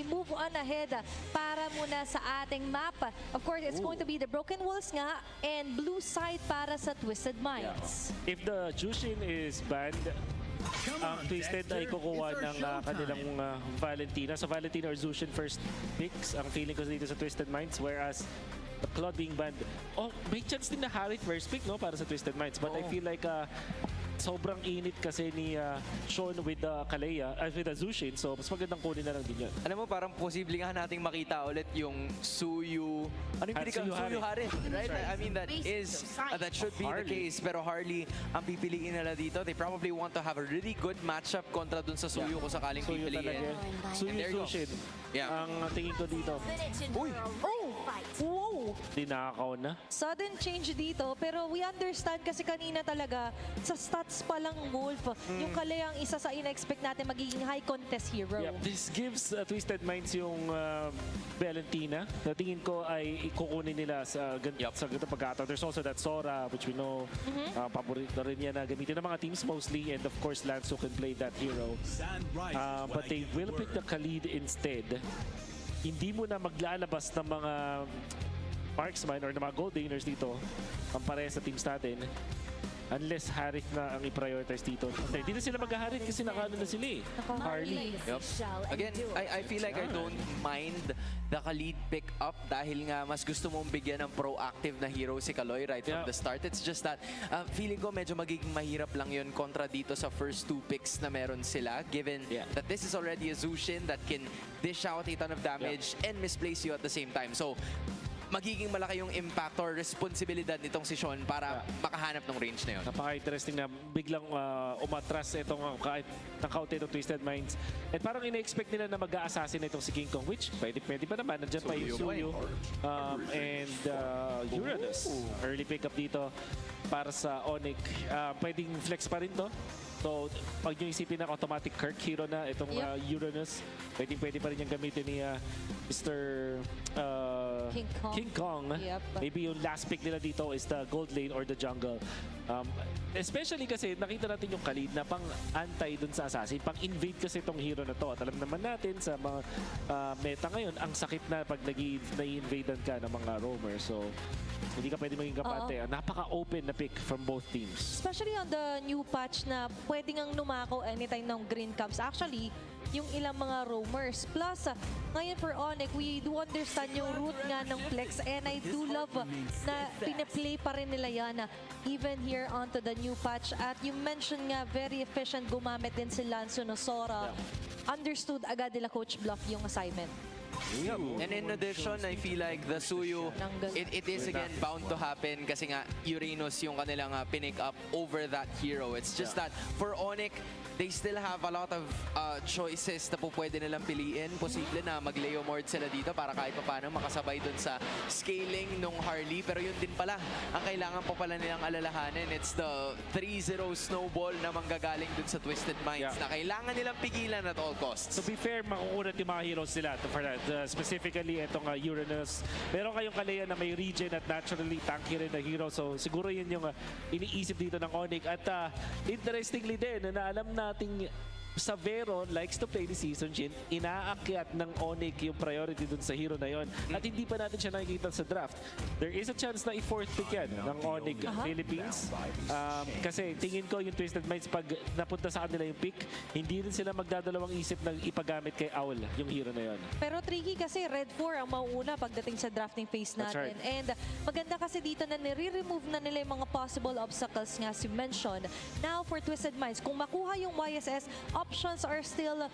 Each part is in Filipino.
move on ahead para muna sa ating map. Of course, it's going to be the Broken Walls nga and blue side para sa Twisted Minds. If the Jushin is banned, ang Twisted ay kukuha ng kanilang Valentina. So Valentina or Zushin first picks. Ang feeling ko dito sa Twisted Minds. Whereas the Claude being banned, may chance din na Harith first pick no para sa Twisted Minds. But I feel like sobrang init kasi ni Sean with Kalea, with the Zushin. So mas magandang kunin na lang din yun. Alam mo, parang posible nga nating makita ulit yung Suyu. Ano yung pinaka? Suyu Harith, right? I mean, that should be the case. Pero Harley, ang pipiliin nila dito, they probably want to have a really good matchup kontra dun sa Suyu kung sakaling Suyu pipiliin. Suyu Zushin. Yeah. Ang tingin ko dito. Uy! Wow! Dinakaw na. Sudden change dito, pero we understand kasi kanina talaga sa stats pa lang Wolf, yung Kalea ang isa sa ina-expect natin magiging high contest hero. Yeah, this gives Twisted Minds yung Valentina na tingin ko ay kukunin nila sa ganito pagkataon. There's also that Sora, which we know paborito rin yan na gamitin ng mga teams mostly, and of course Lance who can play that hero. But they will pick the Khalid instead. Hindi mo na maglalabas ng mga marksman or ng mga gold gainers dito ang pareha sa teams natin unless Harith na ang i-prioritize dito. Hindi na sila mag-Harith kasi nakaano na sila eh. Harley. Again, I feel like I don't mind the Khalid pick up dahil nga mas gusto mong bigyan ng proactive na hero si Kaloy right from the start. It's just that feeling ko medyo magiging mahirap lang yun kontra dito sa first two picks na meron sila given that this is already a Zushin that can dish out a ton of damage and misplace you at the same time. So, magiging malaki yung impact or responsibilidad nitong si Sean para makahanap ng range na yun. Napaka-interesting na biglang umatras itong nakaute itong Twisted Minds. At parang ina-expect nila na mag-a-assassin itong si King Kong, which pwede pa naman. Nandiyan pa yung Suyu and Uranus. Early pickup dito para sa Onic. Pwedeng flex pa rin to. So, pag nyo isipin ng automatic Kirk hero na itong Uranus, pwede pa rin yung gamitin ni Mr. King Kong. Maybe yung last pick nila dito is the gold lane or the jungle. Especially kasi nakita natin yung Khalid na pang-anti dun sa assassin. Pang-invade kasi itong hero na to. At alam naman natin sa mga meta ngayon, ang sakit na pag nag-i-invadean ka ng mga roamers. So, hindi ka pwede maging kapante. Napaka-open na pick from both teams. Especially on the new patch na pwede ngang numako anytime ng green comes. Actually, yung ilang mga roamers. Plus, ngayon for Onic, we do understand yung root nga ng flex and I do love na pinaplay pa rin nila yan even here onto the new patch. At you mentioned nga, very efficient gumamit din si Lanzo no Sora. Understood agad nila Coach Bluff yung assignment. And in addition, I feel like the Suyu, it is again bound to happen kasi nga Uranus yung kanilang pinick up over that hero. It's just that for Onic, they still have a lot of choices na po pwede nilang piliin. Posible na mag-Leo Mord sila dito para kahit paano makasabay dun sa scaling nung Harley. Pero yun din pala, ang kailangan pa pala nilang alalahanin. It's the 3-0 snowball na manggagaling dun sa Twisted Minds na kailangan nilang pigilan at all costs. To be fair, makukunat yung mga heroes nila for that. Specifically, itong Uranus. Meron kayong Kalea na may regen at naturally tanky rin na hero. So siguro yun yung iniisip dito ng Onic. At interestingly din, na alam nating Savero likes to play the season Jin, inaakyat ng Onic yung priority dun sa hero na yon. At hindi pa natin siya nakikita sa draft. There is a chance na i-fourth pick yan ng Onic Philippines. Kasi tingin ko yung Twisted Minds pag napunta sa kanila yung pick, hindi rin sila magdadalawang isip na ipagamit kay Owl yung hero na yon. Pero tricky kasi Red 4 ang mauuna pagdating sa drafting phase natin. And maganda kasi dito na nire-remove na nila yung mga possible obstacles nga si mention. Now for Twisted Minds, kung makuha yung YSS, options are still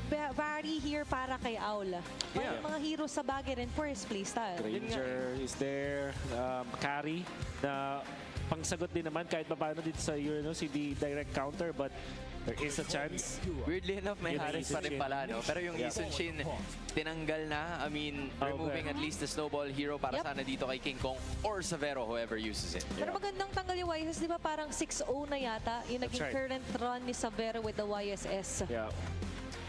vary here para kay Aula. Yung mga hero sa bagay rin for his playstyle. Ranger is there. Carry na pangsagot din naman kahit paano dito sa Uranus, hindi direct counter but there is a chance. Weirdly enough, may Harris pa rin pala, no? Pero yung Isun Shin, tinanggal na. I mean, removing at least the snowball hero para sana dito kay King Kong or Savero, whoever uses it. Pero magandang tanggal yung YSS, di ba parang 6-0 na yata yung naging current run ni Savero with the YSS.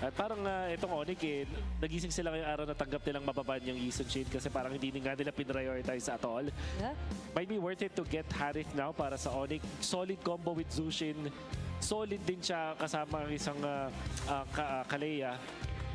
At parang itong Onic nagising sila ngayong araw na tanggap nilang mababan yung Isun Shin kasi parang hindi nga nila pinrioritize at all. Might be worth it to get Harith now para sa Onic. Solid combo with Zushin. Solid din siya kasama ang isang Kalea.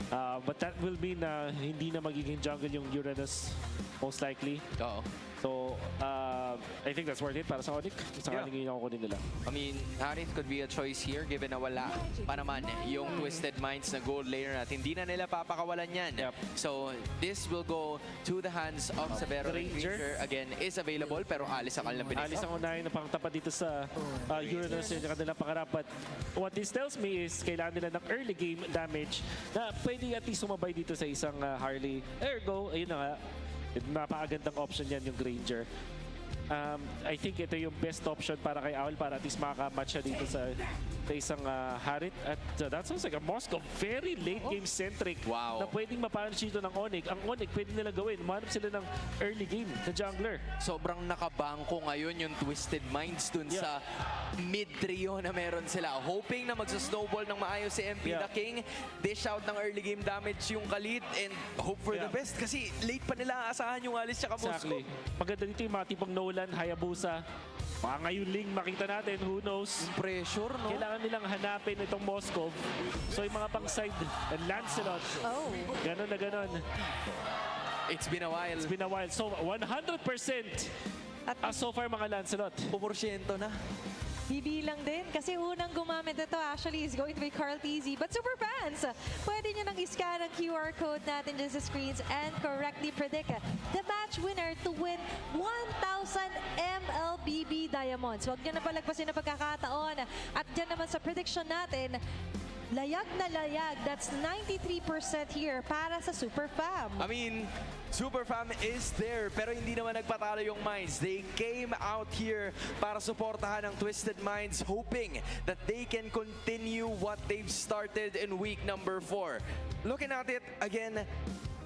But that will mean na hindi na magiging jungle yung Uranus, most likely. Oo. So, I think that's worth it para sa Onic. Sakaling yung kukunin nila. I mean, Harith could be a choice here given na wala pa naman yung Twisted Minds na gold layer at hindi na nila papakawalan yan. Yep. So, this will go to the hands of Severo. Ranger. Again, is available pero alis ang kanilang Alis ang unahin na pangtapat dito sa Uranus yung kanilang pangarap. But what this tells me is kailangan nila ng early game damage na pwede at least sumabay dito sa isang Harley. Ergo, ayun na nga, napakagandang option yan yung Granger. I think ito yung best option para kay Owl para at least makaka-match siya dito sa isang Harith. At that sounds like a Moscow. Very late game centric Wow. na pwedeng mapunish dito ng Onic. Ang Onic pwede nila gawin. Manap sila ng early game na jungler. Sobrang nakabangko ngayon yung Twisted Minds dun sa mid-trio na meron sila. Hoping na magsa-snowball ng maayos si MP the King. Dish out ng early game damage yung Khalid and hope for the best kasi late pa nila aasahan yung Alice tsaka Moscow. Exactly. Maganda dito yung mga tipong Nolan, Hayabusa. Mga ngayon Ling, makita natin, who knows. Pressure, no? Kailangan nilang hanapin itong Moscow. So yung mga pang-side, and Lancelot. Oh. Ganon na ganon. It's been a while. It's been a while. So 100% so far mga Lancelot. Puporsyento na. Bibilang din kasi unang gumamit ito actually is going to be Carl TZ. But super fans, pwede nyo nang iscan ang QR code natin dyan sa screens and correctly predict the match winner to win 1,000 MLBB Diamonds. Huwag nyo na palagpasin na pagkakataon. At dyan naman sa prediction natin, layag na layag. That's 93% here para sa Super Fam. I mean, Super Fam is there pero hindi naman nagpatalo yung Minds. They came out here para suportahan ang Twisted Minds hoping that they can continue what they've started in week number 4. Looking at it again,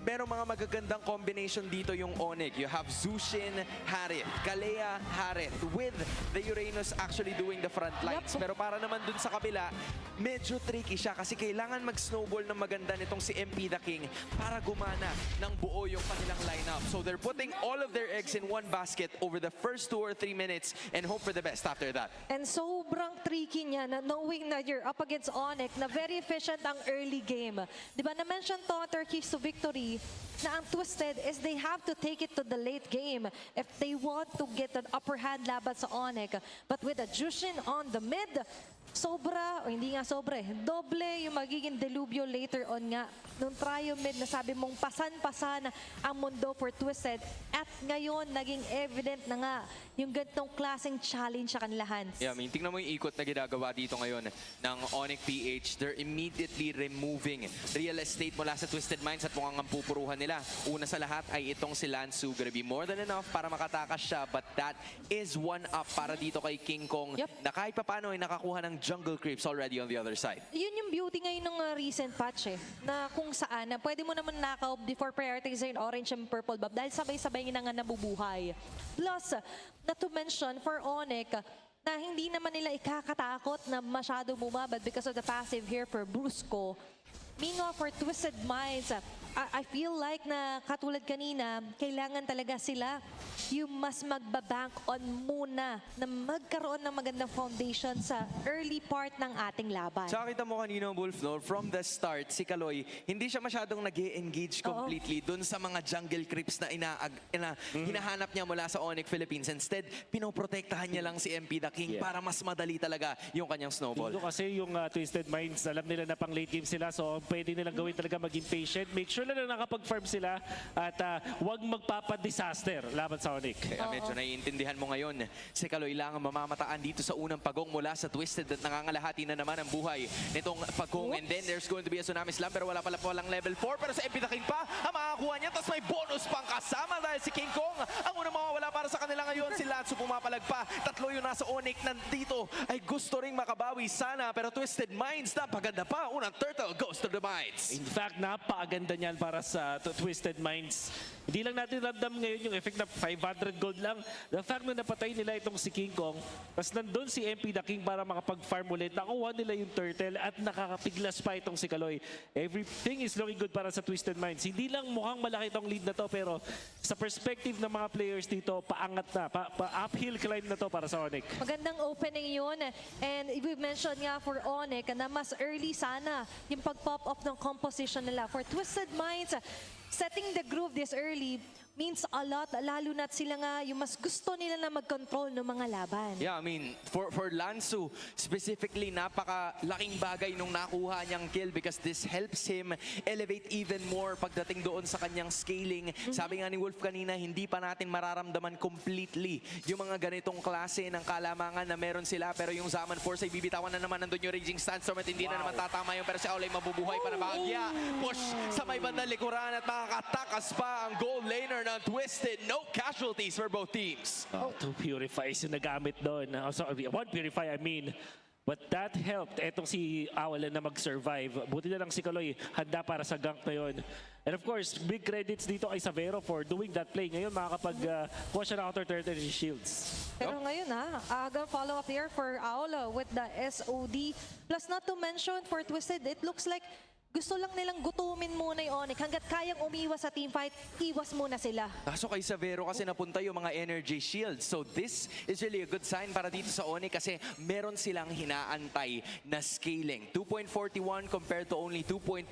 pero mga magagandang combination dito yung Onic. You have Zushin, Harith, Kalea, Harith with the Uranus actually doing the front lines. Pero para naman dun sa kabila, medyo tricky siya kasi kailangan mag-snowball ng maganda nitong si MP the King para gumana ng buo yung kanilang lineup. So they're putting all of their eggs in one basket over the first 2 or 3 minutes and hope for the best after that. And sobrang tricky niya na knowing na you're up against Onic na very efficient ang early game. Di ba na-mention to Turkish to victory na ang Twisted is they have to take it to the late game if they want to get an upper hand laban sa Onic. But with a Jushin on the mid, sobra, o hindi nga sobra doble yung magiging delubyo later on nga. Nung trio mid na sabi mong pasan-pasan ang mundo for Twisted at ngayon naging evident na nga yung ganitong klaseng challenge sa kanila hands. Yeah, I mean, tingnan mo yung ikot na ginagawa dito ngayon ng Onic PH. They're immediately removing real estate mula sa Twisted Minds at mukhang ang pupuruhan nila. Una sa lahat ay itong si Lansu. Gonna be more than enough para makatakas siya but that is one up para dito kay King Kong na kahit papano ay nakakuha ng jungle creeps already on the other side. Yun yung beauty ngayon ng recent patch na kung saan na pwede mo naman knockout before prioritizing orange and purple buff dahil sabay-sabay na nga nabubuhay. Plus, not to mention for Onic, na hindi naman nila ikakatakot na masyado bumabad because of the passive here for Brusco. Meanwhile, for Twisted Minds, I feel like na katulad kanina, kailangan talaga sila yung mas magbabank on muna na magkaroon ng magandang foundation sa early part ng ating laban. Tsaka kita mo kanina, Wolf, no? From the start, si Kaloy, hindi siya masyadong nag-engage completely dun sa mga jungle creeps na hinahanap niya mula sa Onic Philippines. Instead, pinoprotektahan niya lang si MP the King para mas madali talaga yung kanyang snowball. Dito kasi yung Twisted Minds, alam nila na pang late game sila so pwede nilang gawin talaga maging patient. Make sure na nakapag-farm sila at huwag magpapadisaster laban sa Onic. Kaya medyo naiintindihan mo ngayon si Kaloy lang ang mamamataan dito sa unang pagong mula sa Twisted at nangangalahati na naman ang buhay nitong pagong. And then there's going to be a Tsunami Slam pero wala pala palang level 4 pero sa MP the King pa ang makakuha niya tapos may bonus pang kasama dahil si King Kong ang unang mawawala para sa kanila ngayon. Si Lansu pumapalag pa. Tatlo yung nasa Onic nandito ay gusto ring makabawi sana pero Twisted Minds napaganda pa. Unang turtle goes to the Minds. In fact, napakaganda niyan para sa Twisted Minds. Hindi lang natin ramdam ngayon yung effect na 500 gold lang. The fact na napatay nila itong si King Kong, tapos nandun si MP the King para makapag-farm ulit. Nakuha nila yung turtle at nakakapiglas pa itong si Kaloy. Everything is looking good para sa Twisted Minds. Hindi lang mukhang malaki itong lead na to, pero sa perspective ng mga players dito, paangat na, uphill climb na to para sa Onic. Magandang opening yun. And we mentioned nga for Onic na mas early sana yung pag-pop off ng composition nila. For Twisted Minds, setting the groove this early means a lot, lalo na't sila nga yung mas gusto nila na mag-control ng mga laban. Yeah, I mean, for Lansu, specifically, napaka-laking bagay nung nakuha niyang kill because this helps him elevate even more pagdating doon sa kanyang scaling. Sabi nga ni Wolf kanina, hindi pa natin mararamdaman completely yung mga ganitong klase ng kalamangan na meron sila. Pero yung Zaman Force ay bibitawan na naman, nandun yung Raging Sandstorm at hindi na naman tatama yun. Pero si Aul ay mabubuhay pa na bahagya. Push sa may bandang likuran at makakatakas pa ang gold laner ng Twisted. No casualties for both teams. Two purifies yung nagamit doon. Sorry, one purify, I mean. But that helped etong si Owl na mag-survive. Buti na lang si Kaloy handa para sa gank na yun. And of course, big credits dito kay Savero for doing that play. Ngayon makakapag-kuha siya ng counter turtle shields. Pero ngayon aga follow-up here for Aula with the SOD. Plus not to mention for Twisted, it looks like gusto lang nilang gutumin muna yung Onic. Hanggat kayang umiwas sa teamfight, iwas muna sila. Kaso kay Savero kasi napunta yung mga energy shields. So this is really a good sign para dito sa Onic kasi meron silang hinaantay na scaling. 2.41 compared to only 2.29.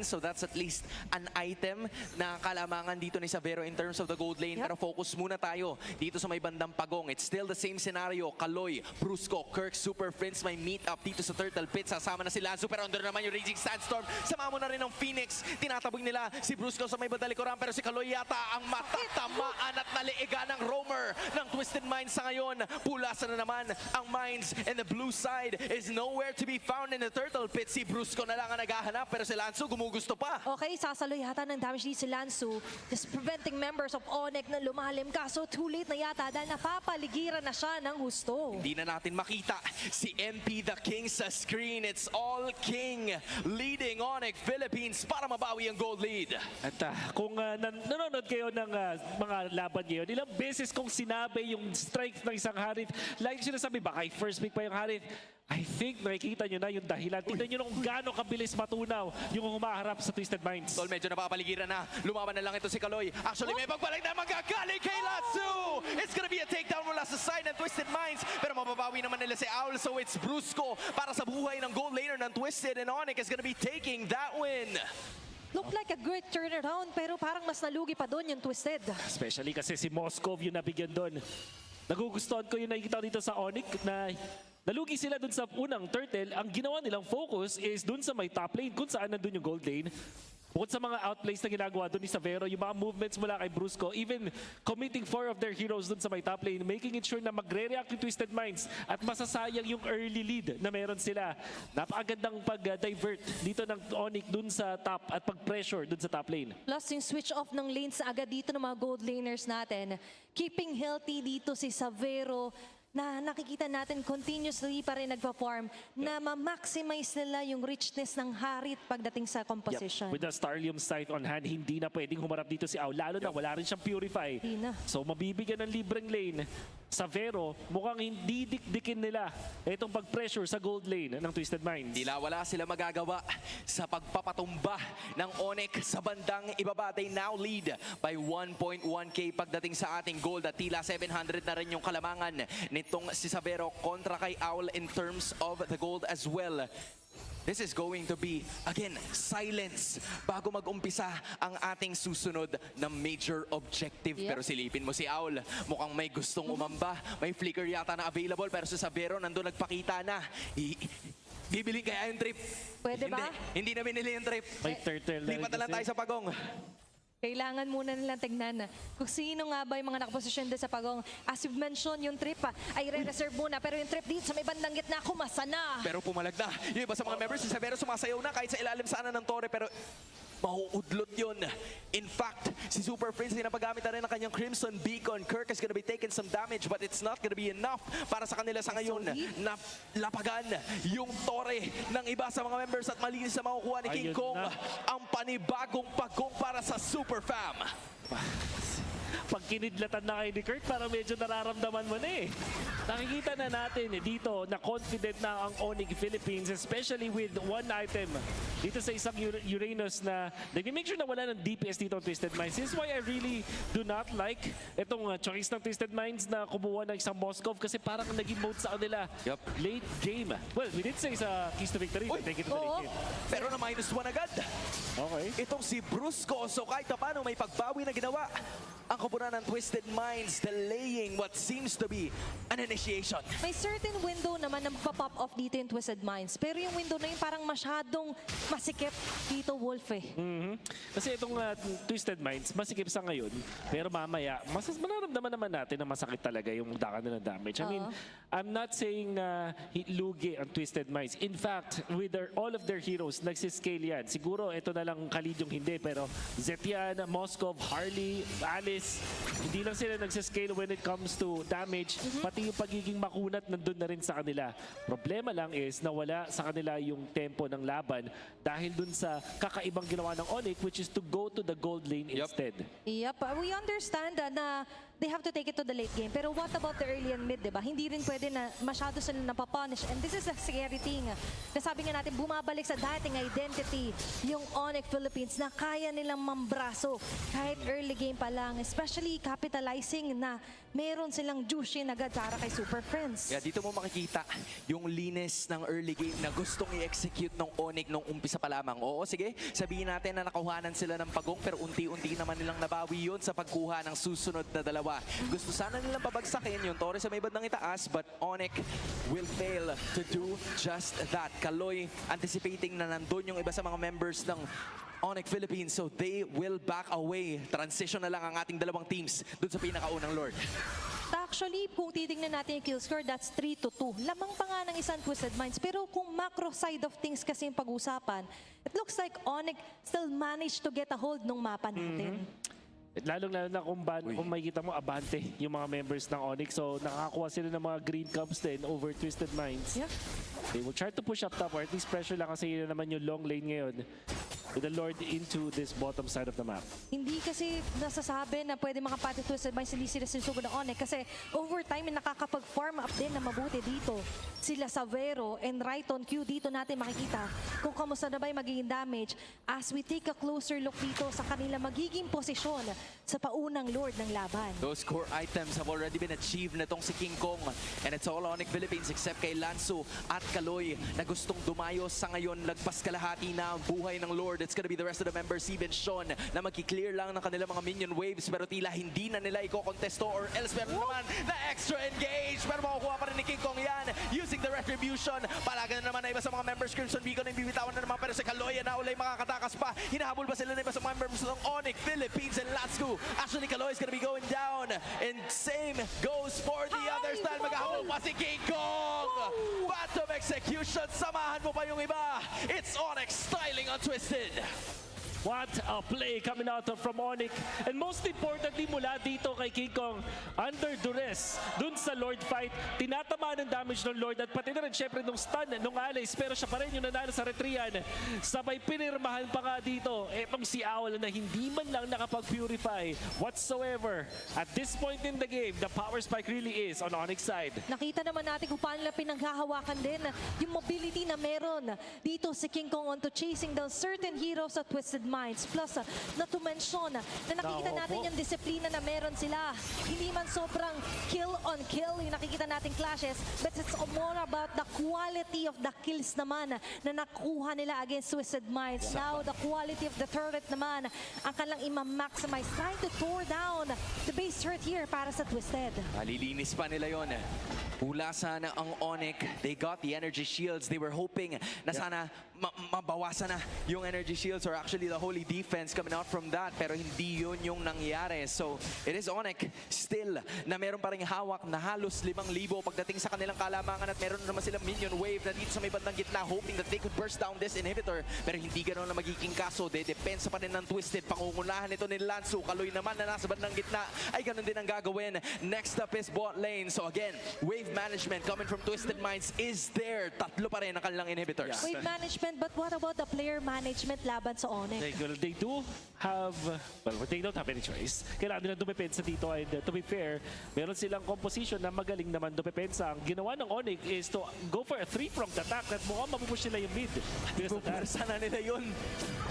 So that's at least an item na kalamangan dito ni Savero in terms of the gold lane. Pero focus muna tayo dito sa may bandang pagong. It's still the same scenario. Kaloy, Brusco, Kirk, Super Friends may meet up dito sa Turtle Pit. Sasama na si Lanzu pero under naman yung Raging Sandstorm. Sama mo na rin ng Phoenix. Tinataboy nila si Brusco sa may bandalikuran pero si Kaloy yata ang matatamaan at naliiga ng roamer ng Twisted Minds sa ngayon. Pulasan na naman ang Minds and the blue side is nowhere to be found in the Turtle Pit. Si Brusco na lang ang naghahanap pero si Lanzu gumugusto pa. Okay, sasalo yata ng damage dito si Lanzu. Just preventing members of Onic na lumalim. Kaso too late na yata dahil napapaligiran na siya ng husto. Hindi na natin makita si MP the King sa screen. It's all King leading Onic Philippines para mabawi ang gold lead. At kung nanonood kayo ng mga laban ngayon, ilang beses kong sinabi yung strength ng isang Harith, like sinasabi, baka first pick pa yung Harith. I think nakikita nyo na yung dahilan. Tignan nyo kung gaano kabilis matunaw yung humaharap sa Twisted Minds. Tol, medyo napapaligiran na. Lumaban na lang ito si Kaloy. Actually, may pagbalik na magagaling kay Lanzu. It's gonna be a takedown mula sa side ng Twisted Minds. Pero mababawi naman nila si Owl. So it's Brusco para sa buhay ng gold laner ng Twisted. And Onic is gonna be taking that win. Looked like a great turnaround pero parang mas nalugi pa doon yung Twisted. Especially kasi si Moskov yung nabigyan doon. Nagugustuhan ko yung nakikita dito sa Onic na nalugi sila dun sa unang turtle. Ang ginawa nilang focus is dun sa may top lane kung saan nandun yung gold lane. Bukod sa mga outplays na ginagawa dun ni Savero, yung mga movements mula kay Brusco, even committing 4 of their heroes dun sa may top lane, making it sure na magre-react yung Twisted Minds at masasayang yung early lead na meron sila. Napakagandang pag-divert dito ng Onic dun sa top at pag-pressure dun sa top lane. Plus yung switch off ng lanes agad dito ng mga gold laners natin. Keeping healthy dito si Savero na nakikita natin continuously pa rin nagpa-farm na ma-maximize nila yung richness ng Harith pagdating sa composition. With the Starlium Sight on hand, hindi na pwedeng humarap dito si Au. Lalo na wala rin siyang Purify. Hindi na. So mabibigyan ng libreng lane. Savero, mukhang hindi dikdikin nila itong pag-pressure sa gold lane ng Twisted Minds. Tila wala sila magagawa sa pagpapatumba ng Onic sa bandang ibaba. They now lead by 1.1k pagdating sa ating gold at tila 700 na rin yung kalamangan nitong si Savero kontra kay Owl in terms of the gold as well. This is going to be, again, silence bago mag-umpisa ang ating susunod na major objective. Pero silipin mo si Owl, mukhang may gustong umamba. May flicker yata na available pero si Savero nandun nagpakita na. Bibili kaya yung trip? Pwede ba? Hindi na binili yung trip. May turtle na rin Lipat na lang kasi. tayo sa pagong. Kailangan muna nilang tignan kung sino nga ba yung mga nakaposisyon doon sa pagong. As you've mentioned, yung trip ay re-reserve muna. Pero yung trip dito sa may bandang gitna, kumasa na. Pero pumalag na. Yung iba sa mga members, si Savero sumasayaw na kahit sa ilalim sana ng tore. Pero mauudlot yun. In fact, si Super Prince din napagamit na rin ng kanyang Crimson Beacon. Kirk is gonna be taking some damage but it's not gonna be enough para sa kanila sa ngayon na lapagan yung tore ng iba sa mga members at malinis na makukuha ni King Ayun Kong na. ang panibagong pagong para sa Super Fam. pag kinidlatan na kay ni Kurt, parang medyo nararamdaman mo na eh. Nakikita na natin dito na confident na ang Onic Philippines, especially with one item dito sa isang Uranus na nag-make sure na wala ng DPS dito ang Twisted Minds. This is why I really do not like itong choice ng Twisted Minds na kumuha ng isang Moskov kasi parang naging mode sa kanila. Yup. Late game. Well, we did say sa Keys to Victory. Uy! Take it to the late game. Pero na -1 agad. Okay. Itong si Brusco, so kahit na paano may pagbawi na ginawa ang koponan ng Twisted Minds, delaying what seems to be an initiation. May certain window naman na magpa-pop off dito yung Twisted Minds. Pero yung window na yun parang masyadong masikip dito, Wolf eh. Kasi itong Twisted Minds, masikip sa ngayon, pero mamaya, manaramdaman naman natin na masakit talaga yung dakan nila damage. I mean, I'm not saying na lugi ang Twisted Minds. In fact, with all of their heroes, nagsiscale yan. Siguro, ito na lang Khalid yung hindi, pero Zetian, Moskov, Harley, Alice, hindi lang sila nagsiscale when it comes to damage, pati yung pagiging makunat nandun na rin sa kanila. Problema lang is nawala sa kanila yung tempo ng laban dahil dun sa kakaibang ginawa ng Onic, which is to go to the gold lane instead. Yep, we understand na they have to take it to the late game. Pero what about the early and mid, diba? Hindi rin pwede na masyado sila napapunish. And this is the scary thing. Nasabi nga natin, bumabalik sa dating identity yung Onic Philippines na kaya nilang mambraso kahit early game pa lang. Especially capitalizing na meron silang Jushin agad para kay Super Friends. Yeah, dito mo makikita yung linis ng early game na gustong i-execute ng Onic nung umpisa pa lamang. Oo, sige, sabihin natin na nakuhanan sila ng pagong pero unti-unti naman nilang nabawi yun sa pagkuha ng susunod na dalawa. Gusto sana nilang pabagsakin yung Torres sa may bandang itaas, but Onic will fail to do just that. Kaloy anticipating na nandun yung iba sa mga members ng Onic Philippines, so they will back away. Transition na lang ang ating dalawang teams dun sa pinakaunang Lord. Actually, kung titingnan natin yung kill score, that's 3-2. Lamang pa nga ng isang Twisted Minds. Pero kung macro side of things kasi yung pag-usapan, it looks like Onic still managed to get a hold ng mapa natin. Lalong-lalo na kung makikita mo, abante yung mga members ng Onic. So, nakakakuha sila ng mga green cubs din over Twisted Minds. Yeah. They will try to push up top or at least pressure lang kasi yun naman yung long lane ngayon with the Lord into this bottom side of the map. Hindi kasi nasasabi na pwede makapati Twisted Minds, hindi sila sinusugo ng Onic kasi overtime nakakapag-farm up din na mabuti dito. Sila Savero and right on cue dito natin makikita kung kamusta na ba yung magiging damage as we take a closer look dito sa kanila magiging posisyon sa paunang Lord ng laban. Those core items have already been achieved na tong si King Kong, and it's all Onic Philippines except kay Lanzo at Kaloy na gustong dumayo sa ngayon. Lagpas kalahati na ang buhay ng Lord. It's gonna be the rest of the members, even Sean, na magki-clear lang ng kanilang mga minion waves pero tila hindi na nila i-contesto or else meron naman na extra engage pero makukuha pa rin ni King Kong yan using the retribution. Palagan na naman na iba sa mga members. Crimson Beacon na ibibitawan na naman pero si Kaloy na ulay makakatakas pa. Hinahabol ba sila na iba sa members ng Onic Philippines, and let's go. Actually, Kaloy is gonna be going down, and same goes for the other style. Maghahabol pa si King Kong. Phantom execution. Samahan mo pa yung iba. It's Onyx styling on Twisted. What a play coming out from Onic. And most importantly mula dito kay King Kong, under duress, dun sa Lord fight, tinatamaan ng damage ng Lord at pati na rin syempre nung stun nung Alice, pero siya pa rin yung nanalo sa Retrian. Sabay pinirmahan pa nga dito, etong si Owl na hindi man lang nakapag-purify whatsoever. At this point in the game, the power spike really is on Onyx side. Nakita naman natin kung paano nila pinanghahawakan din yung mobility na meron dito si King Kong onto chasing down certain heroes at Twisted Minds. Plus, not to mention na nakikita natin yung disiplina na meron sila. Hindi man sobrang kill on kill yung nakikita nating clashes, but it's more about the quality of the kills naman na nakuha nila against Twisted Minds. Now, the quality of the turret naman ang kanilang ima-maximize, trying to tore down the base turret here para sa Twisted. Malilinis pa nila yon. Hula sana ang Onic. They got the energy shields. They were hoping na sana mabawasan na yung energy shields or actually the holy defense coming out from that. Pero hindi yun yung nangyari. So, it is Onic still na meron pa rin hawak na halos 5,000 pagdating sa kanilang kalamangan at meron naman silang minion wave na dito sa may bandang gitna hoping that they could burst down this inhibitor. Pero hindi ganoon na magiging kaso. Depensa pa rin ng Twisted. Pangungulahan ito ni Lanzo. Kaloy naman na nasa bandang gitna ay ganun din ang gagawin. Next up is bot lane. So again, wave wave management coming from Twisted Minds is there. Tatlo pa rin ang kanilang inhibitors. Wave management, but what about the player management laban sa Onic? They do have, well, they don't have any choice. Kailangan nila dumepensa dito and to be fair, meron silang composition na magaling naman dumepensa. Ang ginawa ng Onic is to go for a three-pronged attack at mukhang mapupush nila yung mid. Sana nila yun.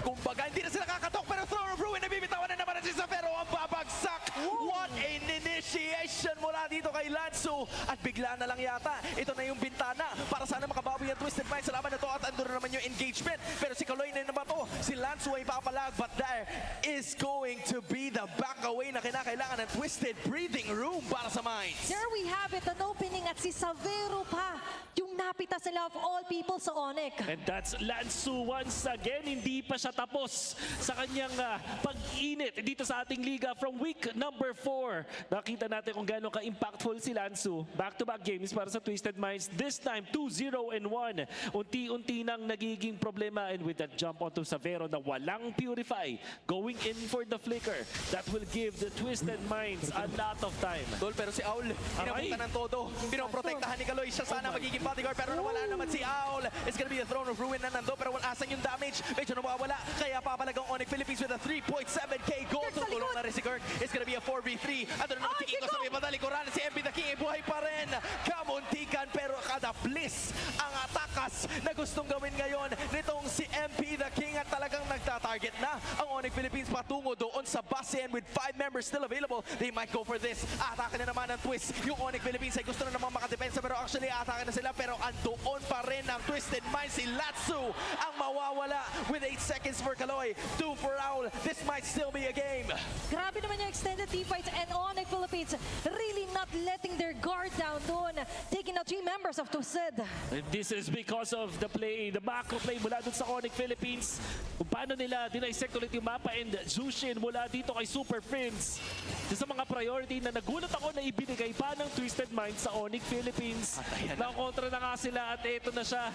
Kumbaga, hindi na sila kakatok pero Throne of Ruin nabibitawan na naman si Zafero ang babagsak. What an initiation mula dito kay Lansu. At bigla na lang yata, ito na yung bintana para sana makabawi ang Twisted Minds sa laban na to at andun na naman yung engagement. Pero si Kaloy na naman to, si Lansu ay papalag but there is going to be the back away na kinakailangan ng Twisted breathing room para sa Minds. There we have it, an opening at si Savero pa yung napita sila of all people sa Onic. And that's Lansu once again. Hindi pa siya tapos sa kanyang pag-init dito sa ating liga from week number 4. Nakita natin kung gaano ka-impactful si Lansu. Back-to-back games para sa Twisted Minds. This time, 2-0-1. Unti-unti nang nagiging problema and with that jump onto Savero na walang purify. Going in for the flicker. That will give the Twisted Minds a lot of time. Tol, pero si Owl, pinapunta ng todo. Pinoprotektahan ni Kaloy. Siya sana magiging bodyguard pero nawala naman si Owl. It's gonna be a Throne of Ruin na nando pero asan yung damage? Medyo nawawala. Kaya papalagang Onic Philippines with a 3.7k goal. Tutulong na rin si Kirk. It's gonna be a 4v3. Andun naman si Kiko sa may padalikuran. Si MP the King ay buhay pa rin. Kamuntikan pero kada bliss ang atakas na gustong gawin ngayon nitong si MP the King at talagang nagtatarget na ang Onic Philippines patungo doon sa base and with 5 members still available. They might go for this. Atake na naman ng Twis. Yung Onic Philippines ay gusto na namang makadepensa pero actually atake na sila pero andoon pa rin ang Twisted Minds. Si Latsu ang mawawala with 8 seconds for Kaloy. 2 for Owl. This might still be a game. Grabe naman yung extended team fights and Onic Philippines really not letting their guard down doon. Taking out 3 members of Twisted. And this is because of the play, the macro play mula dun sa Onic Philippines. Kung paano nila dinaisect ulit yung mapa and Zushin mula dito kay Super Friends. Isa sa mga priority na nagulat ako na ibinigay pa ng Twisted Minds sa Onic Philippines. Nakakontra na nga sila at ito na siya.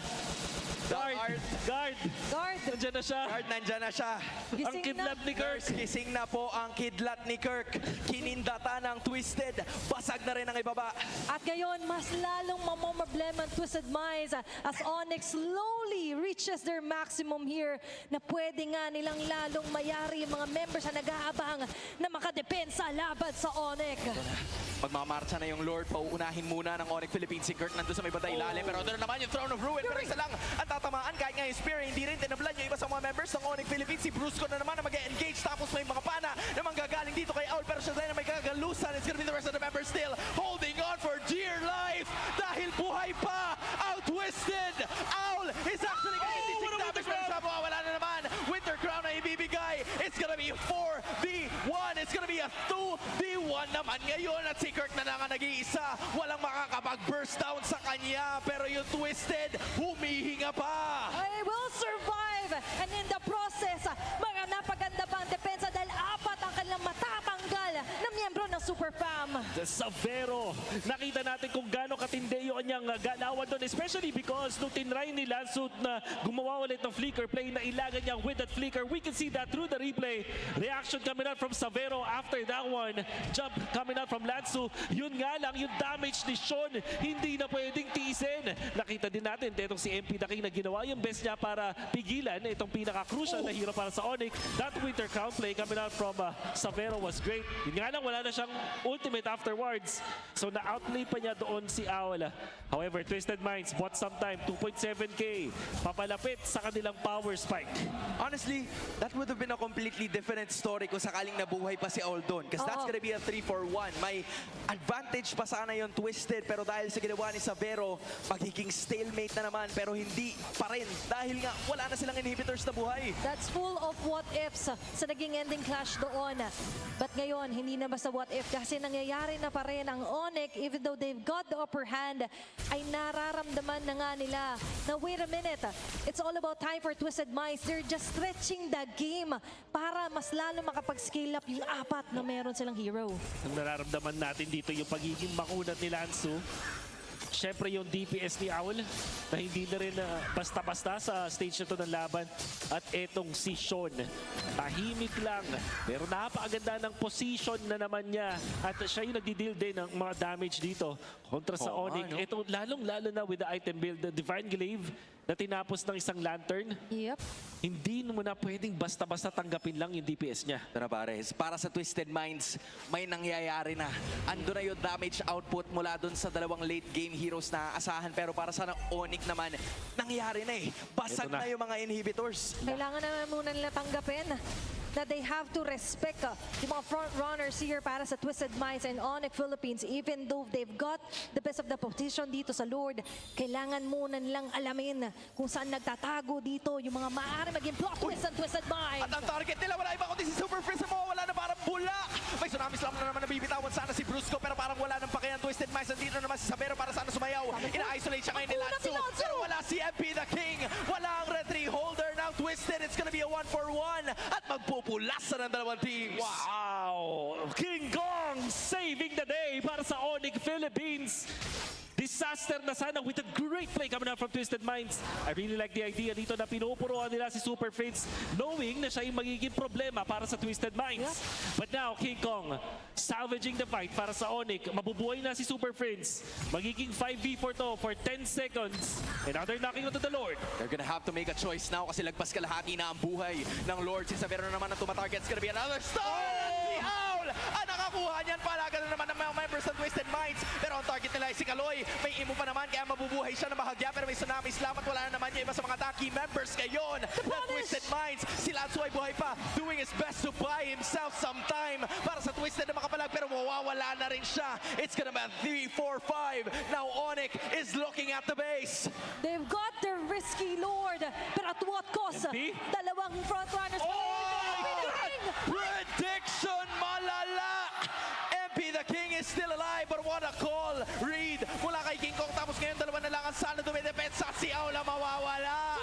Guard! Guard! Guard! Nandiyan na siya. Guard, nandyan na siya. Ang Gising kidlat na. ni Kirk. Gising na po ang kidlat ni Kirk. Kinindata ng Twisted. Basag na rin ang ibaba. At ngayon, mas lalong mamomroblema ang Twisted Minds as Onic slowly reaches their maximum here na pwede nga nilang lalong mayari yung mga members na nag-aabang na makadepensa laban sa Onic. Magmamarcha na yung Lord. Pauunahin muna ng Onic Philippines si Kirk nandun sa may batay ilalim. Pero doon naman yung Throne of Ruin. Pero isa lang ang tatamaan kahit nga yung Spear. Hindi rin tinablan yung iba sa mga members ng Onic Philippines. Si Brusco na naman na mag-engage. Tapos may mga pana na manggagaling dito kay Owl. Pero siya na may kagalusan. It's gonna be the rest of the members still holding on for dear life. Dahil buhay pa ang Twisted. Owl is actually getting 56 damage. Pero siya wala na naman. Winter Crown na ibibigay. It's gonna be 4v1. It's gonna be a 2v1 naman ngayon. At si Kirk na nga nag-iisa. Walang makakapag-burst down sa kanya. Pero yung Twisted, humihinga pa. I will survive! And in the process, mga napaganda pa ang depensa dahil 4 ang kanilang matatanggal na miyembro ng Super Fam. The Savero. Nakita natin kung gaano katindi yung kanyang galawan doon. Especially because nung tinry ni Lansut na gumawa ulit ng flicker play na ilagan niya with that flicker. We can see that through the replay. Reaction coming out from Savero after that one. Jump coming out from Lansu. Yun nga lang, yung damage ni Sean, hindi na pwedeng tiisin. Nakita din natin, itong si MP the King na ginawa yung best niya para pigilan itong pinaka-crucial na hero para sa Onic. That Winter Crown play coming out from Savero was great. Yun nga lang, wala na siyang ultimate afterwards. So na-outplay pa niya doon si Owl. However, Twisted Minds bought some time, 2.7k. Papalapit sa kanilang power spike. Honestly, that would have been a completely different story kung sakaling nabuhay pa si Owl doon. Because that's Oo. gonna be a 3-4-1. May advantage pa sana yung Twisted, pero dahil sa ginawa ni Savero, magiging stalemate na naman, pero hindi pa rin. Dahil nga, wala na silang inhibitors na buhay. That's full of what-ifs sa naging ending clash doon. But ngayon, hindi na basta what-if kasi nangyayari na pa rin ang Onic, even though they've got the upper hand, ay nararamdaman na nga nila na wait a minute, it's all about time for Twisted Minds. They're just stretching the game para mas lalo makapag-scale up yung 4 na meron silang hero. Ang nararamdaman natin dito yung pagiging makunat ni Lansu. Siyempre yung DPS ni Owl na hindi na rin basta-basta sa stage na to ng laban. At etong si Sean, tahimik lang. Pero napakaganda ng position na naman niya. At siya yung nagdi-deal din ng mga damage dito kontra sa Onic. Ito lalong-lalo na with the item build, the Divine Glaive na tinapos ng isang lantern. Yep. Hindi mo na pwedeng basta-basta tanggapin lang yung DPS niya. Ito na pares, para sa Twisted Minds, may nangyayari na. Ando na yung damage output mula dun sa dalawang late game heroes na asahan. Pero para sa Onic naman, nangyari na eh. Basag Ito na. na yung mga inhibitors. Kailangan naman muna nila tanggapin na they have to respect yung mga front runners here para sa Twisted Minds and Onic Philippines. Even though they've got the best of the position dito sa Lord, kailangan muna nilang alamin kung saan nagtatago dito yung mga maaari maging plot twist ng Twisted Minds. At ang target nila, wala iba kundi si Super Freeze mo. Wala na parang bula. May tsunami slam na naman nabibitawan sana si Brusco, pero parang wala ng pakiyan. Twisted Minds, nandito naman si Sabero para sana sumayaw. Ina-isolate siya ngayon ni Lanzu. Pero wala si MP the King. Wala ang Red 3 holder ng Twisted. It's gonna be a 1-for-1. At magpupulasan ng dalawang teams. Wow! King Kong saving the day para sa Onic Philippines. Disaster na sana with a great play coming out from Twisted Minds. I really like the idea dito na pinupuruan nila si Super Fritz knowing na siya yung magiging problema para sa Twisted Minds. But now, King Kong salvaging the fight para sa Onic. Mabubuhay na si Super Fritz. Magiging 5v4 to for 10 seconds. And now they're knocking onto the Lord. They're gonna have to make a choice now kasi lagpas kalahati na ang buhay ng Lord. Si Sabero na naman ang tumatarget. It's gonna be another star! Si Owl! Ang nakakuha niyan, palaga na naman ng mga members ng Twisted Minds. Pero ang target nila ay si Kaloy. May imo pa naman kaya mabubuhay siya na bahagya. Pero may tsunami slam at wala na naman yung iba sa mga Taki members ngayon ng Twisted Minds. Si Lanzo ay buhay pa, doing his best to buy himself some time para sa Twisted na makapalag. Pero mawawala na rin siya. It's gonna be 3-4-5. Now Onic is looking at the base. They've got their risky Lord, pero at what cost? MP? Dalawang front runners. Prediction malala! MP the King is still alive, but what a call! Read mula kay King Kong, tapos ngayon dalawa na lang ang sana dumidepensa. Si Aula mawawala.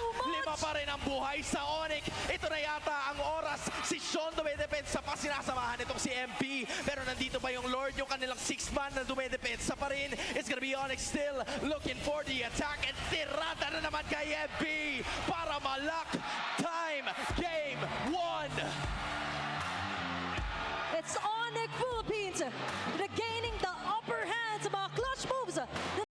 5 pa rin ang buhay sa Onic. Ito na yata ang oras. Si Sean dumidepensa pa, sinasamahan itong si MP. Pero nandito pa yung Lord, yung kanilang 6-man na dumidepensa pa rin. It's gonna be Onic still looking for the attack. And tirada na naman kay MP.